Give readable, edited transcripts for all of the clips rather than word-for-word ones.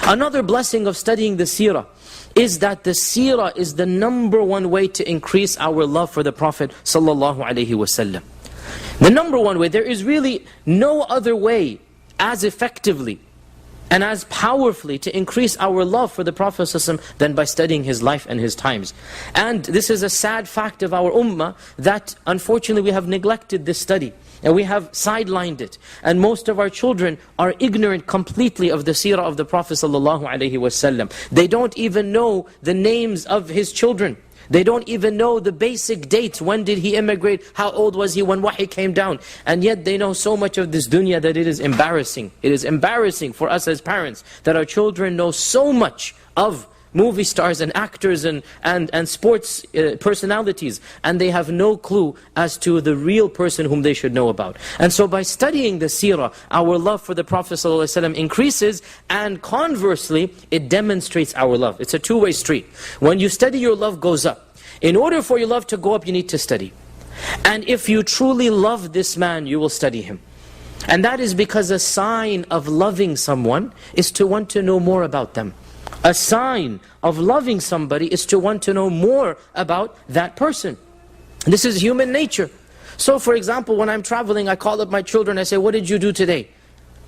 Another blessing of studying the seerah is that the seerah is the number one way to increase our love for the Prophet ﷺ. The number one way, there is really no other way as effectively and as powerfully to increase our love for the Prophet ﷺ than by studying his life and his times. And this is a sad fact of our ummah, that unfortunately we have neglected this study. And we have sidelined it. And most of our children are ignorant completely of the seerah of the Prophet ﷺ. They don't even know the names of his children. They don't even know the basic dates. When did he immigrate? How old was he when wahi came down? And yet they know so much of this dunya that it is embarrassing. It is embarrassing for us as parents that our children know so much of movie stars and actors and sports personalities, and they have no clue as to the real person whom they should know about. And so by studying the seerah, our love for the Prophet ﷺ increases, and conversely, it demonstrates our love. It's a two-way street. When you study, your love goes up. In order for your love to go up, you need to study. And if you truly love this man, you will study him. And that is because a sign of loving someone is to want to know more about them. A sign of loving somebody is to want to know more about that person. This is human nature. So for example, when I'm traveling, I call up my children, I say, what did you do today?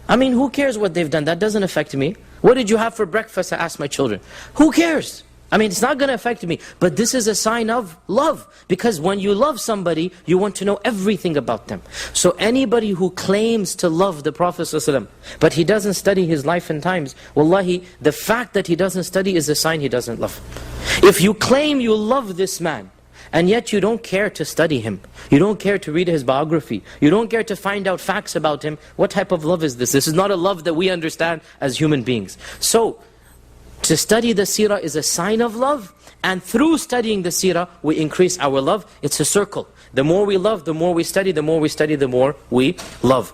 I mean, who cares what they've done? That doesn't affect me. What did you have for breakfast? I ask my children. Who cares? I mean, it's not going to affect me. But this is a sign of love. Because when you love somebody, you want to know everything about them. So anybody who claims to love the Prophet ﷺ, but he doesn't study his life and times, wallahi, the fact that he doesn't study is a sign he doesn't love. If you claim you love this man, and yet you don't care to study him, you don't care to read his biography, you don't care to find out facts about him, what type of love is this? This is not a love that we understand as human beings. So, to study the seerah is a sign of love, and through studying the seerah, we increase our love. It's a circle. The more we love, the more we study, the more we study, the more we love.